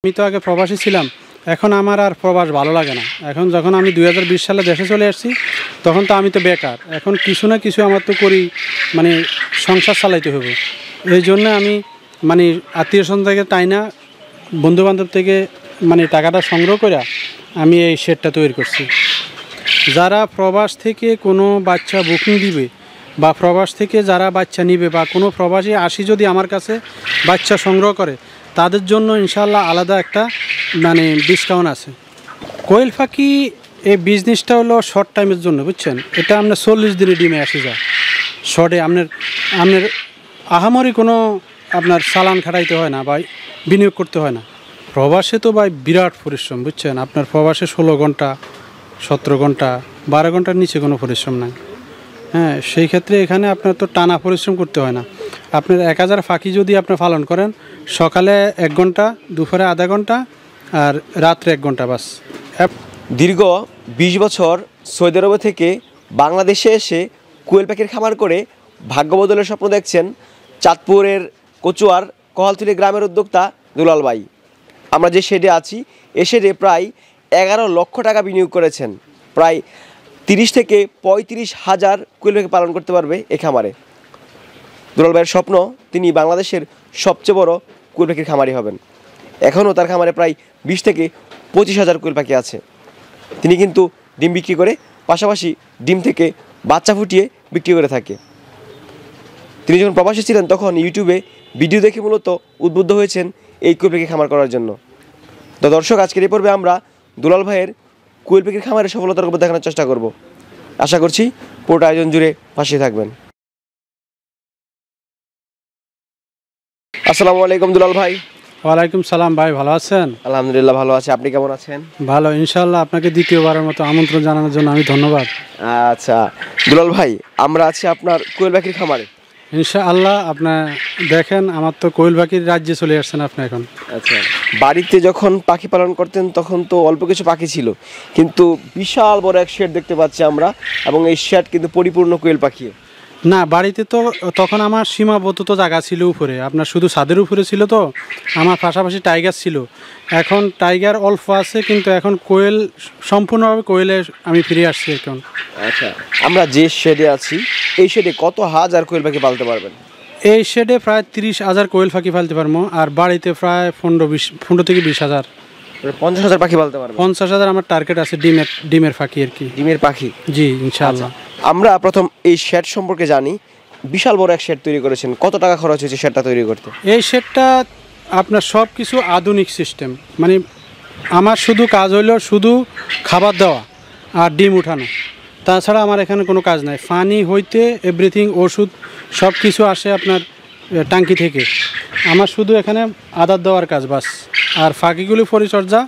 আমি তো আগে প্রবাসী ছিলাম, এখন আমার আর প্রবাস ভালো লাগে না। এখন যখন আমি 2020 সালে দেশে চলে আসছি, তখন তো আমি তো বেকার। এখন কিছু না কিছু আমার তো করি, মানে সংসার চালাইতে হবে। এই জন্য আমি মানে আত্মীয় স্বজন থেকে তাই না, বন্ধুবান্ধব থেকে মানে টাকাটা সংগ্রহ করে আমি এই শেডটা তৈরি করছি। যারা প্রবাস থেকে কোনো বাচ্চা বুকিং দিবে বা প্রবাস থেকে যারা বাচ্চা নিবে বা কোনো প্রবাসী আসি যদি আমার কাছে বাচ্চা সংগ্রহ করে, তাদের জন্য ইনশাআল্লাহ আলাদা একটা মানে ডিসকাউন্ট আছে। কোয়েল পাখি এই বিজনেসটা হলো শর্ট টাইমের জন্য, বুঝছেন। এটা আপনার 40 দিনে ডিমে আসে যায় শর্টে। আপনার আহামরি কোনো আপনার চালান খাটাইতে হয় না বা বিনিয়োগ করতে হয় না। প্রবাসে তো ভাই বিরাট পরিশ্রম, বুঝছেন। আপনার প্রবাসে 16 ঘন্টা 17 ঘন্টা 12 ঘন্টার নিচে কোনো পরিশ্রম নাই। হ্যাঁ, সেই ক্ষেত্রে এখানে আপনার তো টানা পরিশ্রম করতে হয় না। আপনার 1000 পাখি যদি আপনি পালন করেন, সকালে 1 ঘন্টা, দুপুরে আধা ঘন্টা, আর রাত্রে 1 ঘন্টা বাস। দীর্ঘ 20 বছর সৌদি আরব থেকে বাংলাদেশে এসে কোয়েল পাখির খামার করে ভাগ্য বদলের স্বপ্ন দেখছেন চাঁদপুরের কচুয়ার কহালতলী গ্রামের উদ্যোক্তা দুলাল ভাই। আমরা যে শেডে আছি, এ শেডে প্রায় 11 লক্ষ টাকা বিনিয়োগ করেছেন। প্রায় 30 থেকে 35 হাজার কোয়েল পাখি পালন করতে পারবে এ খামারে। দুলাল ভাইয়ের স্বপ্ন তিনি বাংলাদেশের সবচেয়ে বড় কোয়েল পাখির খামারি হবেন। এখনও তার খামারে প্রায় 20 থেকে 25 হাজার কোয়েল পাখি আছে। তিনি কিন্তু ডিম বিক্রি করে, পাশাপাশি ডিম থেকে বাচ্চা ফুটিয়ে বিক্রি করে থাকে। তিনি যখন প্রবাসী ছিলেন তখন ইউটিউবে ভিডিও দেখে মূলত উদ্বুদ্ধ হয়েছেন এই কোয়েল পাখি খামার করার জন্য। তো দর্শক, আজকের এই পর্বে আমরা দুলাল ভাইয়ের কোয়েল পাখির খামারের সফলতার উপর দেখানোর চেষ্টা করব। আশা করছি পুরোটা আয়োজন জুড়ে পাশে থাকবেন। আসসালামু আলাইকুম দুলাল ভাই। ওয়ালাইকুম সালাম ভাই, ভালো আছেন? আলহামদুলিল্লাহ ভালো আছি, আপনি কেমন আছেন? ভালো, ইনশাআল্লাহ। আপনাকে দ্বিতীয়বারের মতো আমন্ত্রণ জানানোর জন্য আমি ধন্যবাদ। আচ্ছা দুলাল ভাই, আমরা আছি আপনার কোয়েল পাখির খামারে। ইনশাআল্লাহ আপনার দেখেন, আমার তো কোয়েল পাখির রাজ্যে চলে আসছেন আপনি এখন। আচ্ছা, বাড়িতে যখন পাখি পালন করতেন তখন তো অল্প কিছু পাখি ছিল, কিন্তু বিশাল বড় এক শেড দেখতে পাচ্ছি আমরা, এবং এই শেড কিন্তু পরিপূর্ণ কোয়েল পাখি। না, বাড়িতে তো তখন আমার সীমাবদ্ধ জায়গা ছিল উপরে, আপনার শুধু ছাদের উপরে ছিল। তো আমার পাশাপাশি টাইগার ছিল। এখন টাইগার অল্প আছে, কিন্তু এখন কোয়েল সম্পূর্ণভাবে কোয়েলে আমি ফিরে আসছি এখন। আচ্ছা, আমরা যে শেডে আছি, এই শেডে কত হাজার কোয়েল পাখি পালতে পারবেন? এই শেডে প্রায় 30,000 কোয়েল পাখি পালতে পারবো, আর বাড়িতে প্রায় 15 থেকে 20,000, 50,000 পাখি পালতে পারবেন। 50,000 আমার টার্গেট আছে ডিমের পাখি আর কি। ডিমের পাখি? জি, ইনশাআল্লাহ। আমরা প্রথম এই শেড সম্পর্কে জানি। বিশাল বড় এক শেড তৈরি করেছেন, কত টাকা খরচ হয়েছে শেডটা তৈরি করতে? এই শেডটা আপনার সব কিছু আধুনিক সিস্টেম, মানে আমার শুধু কাজ হইলো শুধু খাবার দেওয়া আর ডিম উঠানো, তাছাড়া আমার এখানে কোনো কাজ নাই। পানি হইতে এভরিথিং, ওষুধ সব কিছু আসে আপনার ট্যাঙ্কি থেকে। আমার শুধু এখানে আদার দেওয়ার কাজ বাস, আর ফাঁকিগুলি পরিচর্যা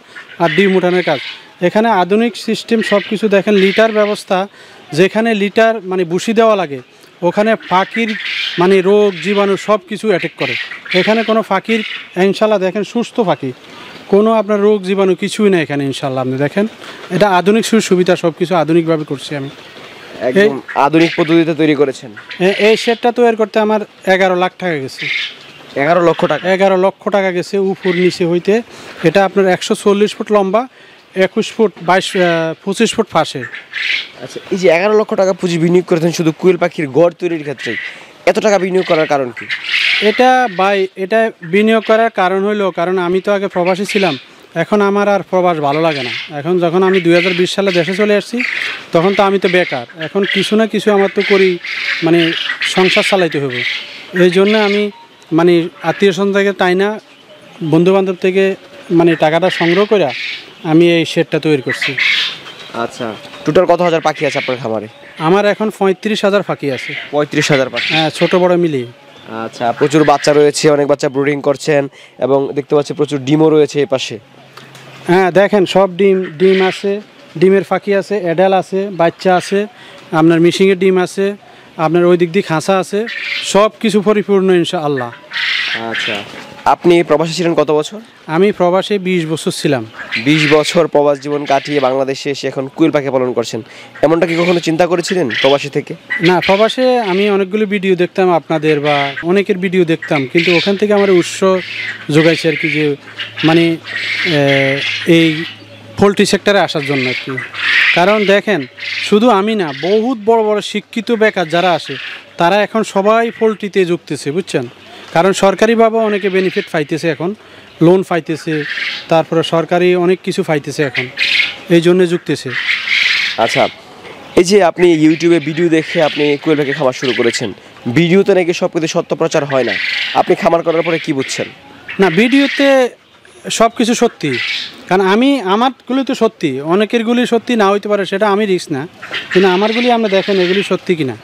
আর ডিম উঠানোর কাজ। এখানে আধুনিক সিস্টেম সব কিছু। দেখেন লিটার ব্যবস্থা, যেখানে লিটার মানে বুসি দেওয়া লাগে, ওখানে পাখির মানে রোগ জীবাণু সব কিছু অ্যাটাক করে। এখানে কোনো পাখির ইনশাল্লাহ দেখেন সুস্থ পাখি, কোনো আপনার রোগ জীবাণু কিছুই নেই এখানে ইনশাল্লাহ। আপনি দেখেন, এটা আধুনিক সুবিধা, সব কিছু আধুনিকভাবে করছি আমি। একদম আধুনিক পদ্ধতিতে তৈরি করেছেন। এই শেডটা তৈরি করতে আমার 11 লাখ টাকা গেছে। 11 লক্ষ টাকা? 11 লক্ষ টাকা গেছে উপর নিচে হইতে। এটা আপনার 140 ফুট লম্বা, 21 ফুট 25 ফুট ফাঁসে। আচ্ছা, এই যে 11 লক্ষ টাকা পুঁজি বিনিয়োগ করেছেন শুধু কোয়েল পাখির ঘর তৈরির ক্ষেত্রে, এত টাকা বিনিয়োগ করার কারণ কি? এটা বিনিয়োগ করার কারণ হইলো, কারণ আমি তো আগে প্রবাসী ছিলাম, এখন আমার আর প্রবাস ভালো লাগে না। এখন যখন আমি 2020 সালে দেশে চলে আসছি, তখন তো আমি তো বেকার। এখন কিছু না কিছু আমার তো করি, মানে সংসার চালাইতে হবে। এই জন্য আমি মানে আত্মীয় স্বজন থেকে তাই না, বন্ধুবান্ধব থেকে মানে টাকাটা সংগ্রহ করে আমি এই শেডটা তৈরি করছি। আচ্ছা, টোটাল কত হাজার পাখি আছে আপনার খামারে? আমার এখন 35,000 পাখি আছে। 35,000 পাখি? হ্যাঁ, ছোটো বড়ো মিলিয়ে। আচ্ছা, প্রচুর বাচ্চা রয়েছে, অনেক বাচ্চা ব্রুডিং করছেন, এবং দেখতে পাচ্ছি প্রচুর ডিমও রয়েছে এই পাশে। হ্যাঁ, দেখেন সব ডিম আছে, ডিমের পাখি আছে, অ্যাডাল আছে, বাচ্চা আছে, আপনার মিশিংয়ের ডিম আছে, আপনার ওই দিক দিয়ে খাঁচা আছে, সব কিছু পরিপূর্ণ ইনশাআল্লাহ। আচ্ছা, আপনি প্রবাসী ছিলেন কত বছর? আমি প্রবাসে 20 বছর ছিলাম। 20 বছর প্রবাস জীবন কাটিয়ে বাংলাদেশে এসে এখন কোয়েল পাখি পালন করছেন, এমনটা কি কখনো চিন্তা করেছিলেন প্রবাসী থেকে? না, প্রবাসে আমি অনেকগুলো ভিডিও দেখতাম আপনাদের বা অনেকের ভিডিও দেখতাম, কিন্তু ওখান থেকে আমার উৎস যোগাইছে আর কি, যে মানে এই পোলট্রি সেক্টরে আসার জন্য আর কি। কারণ দেখেন, শুধু আমি না, বহুত বড় বড় শিক্ষিত বেকার যারা আসে তারা এখন সবাই পোলট্রিতে যুক্তেছে, বুঝছেন। কারণ সরকারিভাবে অনেকে বেনিফিট পাইতেছে, এখন লোন পাইতেছে, তারপরে সরকারি অনেক কিছু পাইতেছে এখন, এই জন্যে যুক্তেছে। আচ্ছা, এই যে আপনি ইউটিউবে ভিডিও দেখে আপনি কোয়েল পাখি খামার শুরু করেছেন, ভিডিওতে নাকি সব কিছু সত্য প্রচার হয় না, আপনি খামার করার পরে কি বুঝছেন? না, ভিডিওতে সব কিছু সত্যি, কারণ আমারগুলি তো সত্যি, অনেকেরগুলি সত্যি না হইতে পারে, সেটা আমি রিস্ক না, কিন্তু আমারগুলি আপনি দেখেন এগুলি সত্যি কিনা।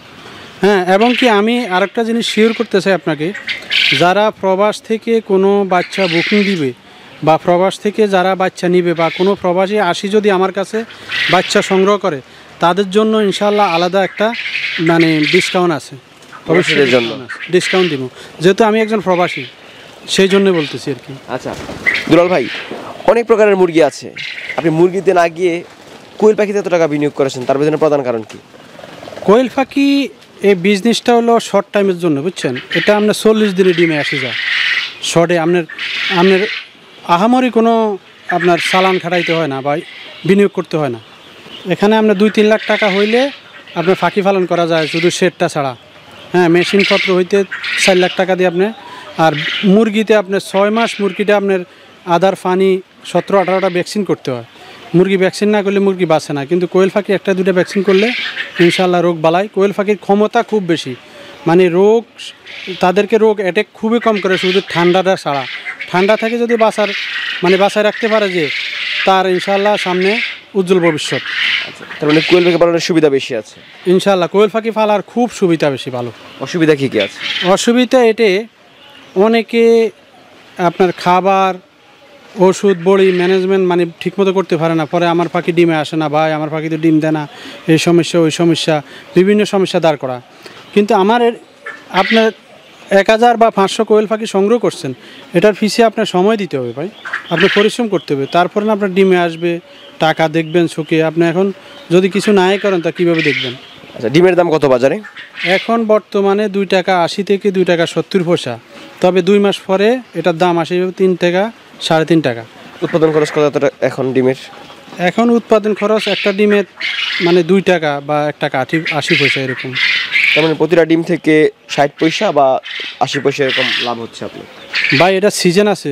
হ্যাঁ, এবং কি আমি আরেকটা জিনিস শিওর করতে চাই আপনাকে, যারা প্রবাস থেকে কোনো বাচ্চা বুকিং দিবে বা প্রবাস থেকে যারা বাচ্চা নিবে বা কোনো প্রবাসী আসি যদি আমার কাছে বাচ্চা সংগ্রহ করে, তাদের জন্য ইনশাআল্লাহ আলাদা একটা মানে ডিসকাউন্ট আছে, প্রবাসীদের জন্য ডিসকাউন্ট দিব, যেহেতু আমি একজন প্রবাসী, সেই জন্য বলতেছি আর কি। আচ্ছা দুলাল ভাই, অনেক প্রকারের মুরগি আছে, আপনি মুরগিতে না গিয়ে কোয়েল পাখিতে এত টাকা বিনিয়োগ করেছেন, তার পেছনে প্রধান কারণ কি? কোয়েল পাখি এই বিজনেসটা হলো শর্ট টাইমের জন্য, বুঝছেন। এটা আপনার 40 দিনে ডিমে আসে যায় শর্টে, আপনার আহামরি কোনো আপনার চালান খাটাইতে হয় না বা বিনিয়োগ করতে হয় না। এখানে আপনার 2-3 লাখ টাকা হইলে আপনার পাখি পালন করা যায়, শুধু শেডটা ছাড়া। হ্যাঁ, মেশিনপত্র হইতে 4 লাখ টাকা দিয়ে আপনি, আর মুরগিতে আপনার 6 মাস মুরগিটা আপনার আদার পানি 17-18টা ভ্যাকসিন করতে হয়। মুরগি ভ্যাকসিন না করলে মুরগি বাঁচে না, কিন্তু কোয়েল পাখি 1-2টা ভ্যাকসিন করলে ইনশাল্লাহ রোগ বালাই। কোয়েল পাখির ক্ষমতা খুব বেশি, মানে তাদেরকে রোগ অ্যাটাক খুবই কম করে, শুধু ঠান্ডাটা ছাড়া। ঠান্ডা থেকে যদি বাঁচায় রাখতে পারে, যে তার ইনশাল্লাহ সামনে উজ্জ্বল ভবিষ্যৎ। তার মানে কোয়েল পাখি পালনের সুবিধা বেশি আছে ইনশাল্লাহ কোয়েল পাখি পালার খুব সুবিধা বেশি ভালো। অসুবিধা কি কি আছে? অসুবিধা এটে, অনেকে আপনার খাবার ওষুধ বড়ি ম্যানেজমেন্ট মানে ঠিকমতো করতে পারে না, পরে আমার পাখি ডিমে আসে না, ভাই আমার পাখি তো ডিম দেয় না, এই সমস্যা ওই সমস্যা, বিভিন্ন সমস্যা দাঁড় করা। কিন্তু আপনার 1000 বা 500 কোয়েল পাখি সংগ্রহ করছেন, এটার পিছিয়ে আপনার সময় দিতে হবে ভাই, আপনি পরিশ্রম করতে হবে, তারপরে না আপনার ডিমে আসবে, টাকা দেখবেন চোখে। আপনি এখন যদি কিছু নাই করেন তা কীভাবে দেখবেন? আচ্ছা, ডিমের দাম কত বাজারে? এখন বর্তমানে 2 টাকা 80 থেকে 2 টাকা 70 পয়সা, তবে 2 মাস পরে এটার দাম আসে 3 টাকা 3.5 টাকা। উৎপাদন খরচ কত এখন ডিমের? এখন উৎপাদন খরচ একটা ডিমের মানে 2 টাকা বা 1 টাকা 80 পয়সা এরকম। তার মানে প্রতিটা ডিম থেকে 60 পয়সা বা 80 পয়সা এরকম লাভ হচ্ছে আপনার? ভাই এটা সিজন আছে,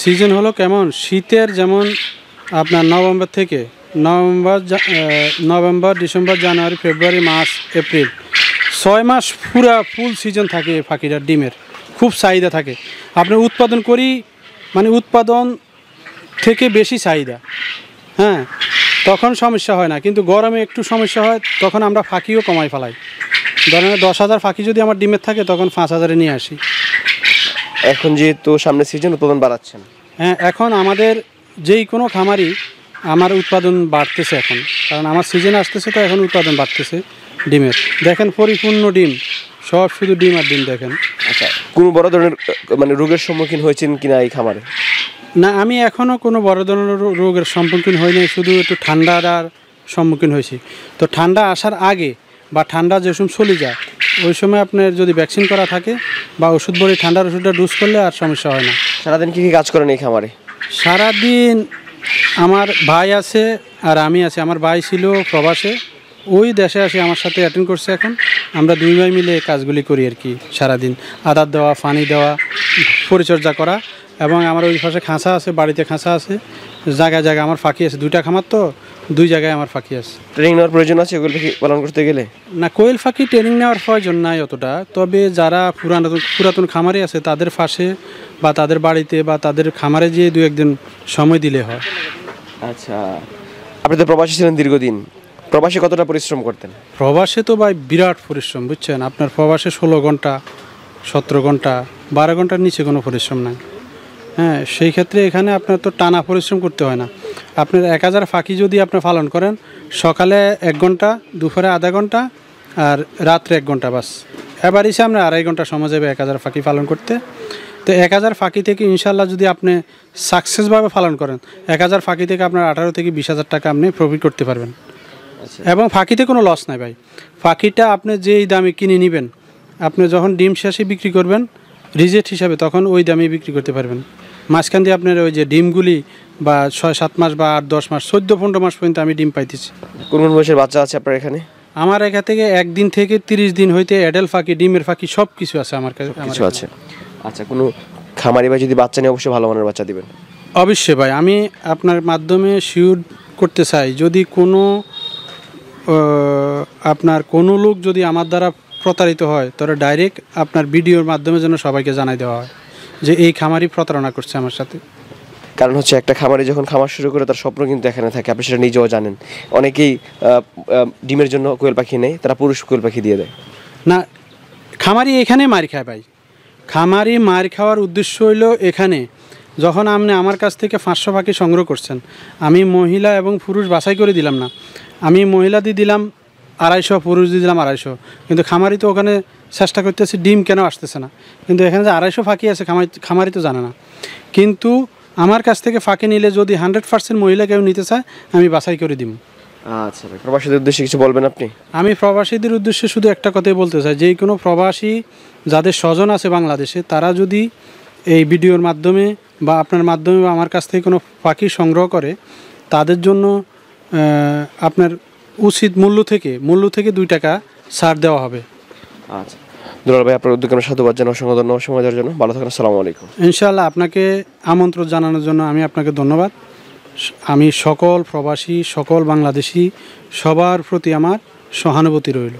সিজন হলো কেমন, শীতের যেমন আপনার November December January February March April 6 মাস পুরা ফুল সিজন থাকে এই পাখিটার ডিমের, খুব চাহিদা থাকে। আপনি উৎপাদন উৎপাদন থেকে বেশি চাহিদা, হ্যাঁ, তখন সমস্যা হয় না, কিন্তু গরমে একটু সমস্যা হয়, তখন আমরা ফাঁকিও কমাই ফেলাই। ধরেন 10,000 ফাঁকি যদি আমার ডিমের থাকে, তখন 5,000-এ নিয়ে আসি। এখন যেহেতু সামনে সিজন, উৎপাদন বাড়াচ্ছেন? হ্যাঁ, এখন আমাদের যেই কোনো খামারই আমার উৎপাদন বাড়তেছে এখন, কারণ আমার সিজন আসতেছে, তো এখন উৎপাদন বাড়তেছে ডিমের। দেখেন পরিপূর্ণ ডিম, সব শুধু ডিম আর ডিম দেখেন। আচ্ছা, কোনো বড় ধরনের মানে রোগের সম্মুখীন হয়েছেন কিনা এই খামারে? না, আমি এখনও কোনো বড় ধরনের রোগের সম্মুখীন হইনি, শুধু একটু ঠান্ডার সম্মুখীন হয়েছি। তো ঠান্ডা আসার আগে বা ঠান্ডা যে সময় চলে যায়, ওই সময় আপনার যদি ভ্যাকসিন করা থাকে বা ওষুধ বড়ি ঠান্ডার ওষুধটা ডোজ করলে আর সমস্যা হয় না। সারাদিন কী কী কাজ করেন এই খামারে? সারাদিন আমার ভাই আছে আর আমি আছি। আমার ভাই ছিল প্রবাসে, ওই দেশে আসে আমার সাথে অ্যাটেন্ড করছে। এখন আমরা 2 ভাই মিলে কাজগুলি করি আর কি। সারাদিন আদার দেওয়া, পানি দেওয়া, পরিচর্যা করা, এবং আমার ওই পাশে খাঁচা আছে, বাড়িতে খাঁচা আছে, জায়গায় জায়গায় আমার ফাঁকি আছে। 2টা খামার তো, 2 জায়গায় আমার ফাঁকি আছে। ট্রেনিং নেওয়ার প্রয়োজন আছে কোয়েল পাখি পালন করতে গেলে? না, কোয়েল পাখি ট্রেনিং নেওয়ার প্রয়োজন নাই অতটা, তবে যারা পুরাতন খামারে আছে তাদের পাশে বা তাদের বাড়িতে বা তাদের খামারে যেয়ে 2-1 দিন সময় দিলে হয়। আচ্ছা, আপনি তো প্রবাসী ছিলেন দীর্ঘদিন, প্রবাসে কতটা পরিশ্রম করতেন? প্রবাসে তো ভাই বিরাট পরিশ্রম, বুঝছেন। আপনার প্রবাসে 16 ঘন্টা 17 ঘন্টা 12 ঘন্টার নিচে কোনো পরিশ্রম নাই। হ্যাঁ, সেই ক্ষেত্রে এখানে আপনার তো টানা পরিশ্রম করতে হয় না। আপনার 1000 ফাঁকি যদি আপনি পালন করেন, সকালে 1 ঘন্টা, দুপুরে আধা ঘন্টা, আর রাত্রে 1 ঘন্টা, বাস। এবার এসে আমরা 2.5 ঘন্টা সময় যাবে 1000 ফাঁকি পালন করতে। তো 1000 ফাঁকি থেকে ইনশাল্লাহ যদি আপনি সাকসেসভাবে পালন করেন, 1000 ফাঁকি থেকে আপনার 18 থেকে 20,000 টাকা আপনি প্রফিট করতে পারবেন। এবং ফাঁকিতে কোনো লস নাই ভাই। ফাঁকিটা আপনি যেই দামে কিনে নেবেন, আপনি যখন ডিম শেষে বিক্রি করবেন রিজেক্ট হিসাবে, তখন ওই দামে বিক্রি করতে পারবেন। মাঝখান দিয়ে আপনার ওই যে ডিমগুলি বা 6-7 মাস বা 8-10 মাস 14-15 মাস পর্যন্ত আমি ডিম পাইতেছি। কোন কোন বয়সের বাচ্চা আছে আপনার এখানে? আমার এখান থেকে 1 দিন থেকে 30 দিন হইতে অ্যাডাল্ট ফাঁকি, ডিমের ফাঁকি সব কিছু আছে আমার কাছে। কিছু আছে। আচ্ছা, কোনো খামারি ভাই যদি বাচ্চা নিয়ে অবশ্যই ভালো মানের বাচ্চা দিবেন। অবশ্যই ভাই, আমি আপনার মাধ্যমে শিওর করতে চাই, যদি কোনো আপনার কোনো লোক যদি আমার দ্বারা প্রতারিত হয়, তাহলে ডাইরেক্ট আপনার ভিডিওর মাধ্যমে যেন সবাইকে জানাই দেওয়া হয় যে এই খামারি প্রতারণা করছে আমার সাথে। কারণ হচ্ছে একটা খামারি যখন খামার শুরু করে তার স্বপ্ন কিন্তু এখানে থাকে, আপনি সেটা নিজেও জানেন। অনেকেই ডিমের জন্য কোয়েল পাখি নেই, তারা পুরুষ কোয়েল পাখি দিয়ে দেয়। না, খামারি এখানে মার খায় ভাই। খামারি মার খাওয়ার উদ্দেশ্য হইল এখানে, যখন আপনি আমার কাছ থেকে 500 পাখি সংগ্রহ করছেন, আমি মহিলা এবং পুরুষ বাছাই করে দিলাম না, আমি মহিলা দিয়ে দিলাম 250, পুরুষ দিয়ে দিলাম 250, কিন্তু খামারি তো ওখানে চেষ্টা করতেছে ডিম কেন আসতেছে না, কিন্তু এখানে যে 250 ফাঁকি আছে খামারি তো জানে না। কিন্তু আমার কাছ থেকে ফাঁকি নিলে যদি 100% মহিলা কেউ নিতে চায়, আমি বাছাই করে দিব। আচ্ছা, প্রবাসীদের উদ্দেশ্যে কিছু বলবেন আপনি? আমি প্রবাসীদের উদ্দেশ্যে শুধু একটা কথাই বলতে চাই, যে কোনো প্রবাসী যাদের স্বজন আছে বাংলাদেশে, তারা যদি এই ভিডিওর মাধ্যমে বা আপনার মাধ্যমে বা আমার কাছ থেকে কোনো পাখি সংগ্রহ করে, তাদের জন্য আপনার উচিত মূল্য থেকে 2 টাকা ছাড় দেওয়া হবে। আচ্ছা, দুলাল ভাই, আপনার উদ্যোগে সাধুবাদ জানাই, অসংখ্য ধন্যবাদ সময় দেওয়ার জন্য। ভালো থাকেন, আসসালামু আলাইকুম। ইনশাআল্লাহ, আপনাকে আমন্ত্রণ জানানোর জন্য আমি আপনাকে ধন্যবাদ। আমি সকল প্রবাসী, সকল বাংলাদেশি সবার প্রতি আমার সহানুভূতি রইল।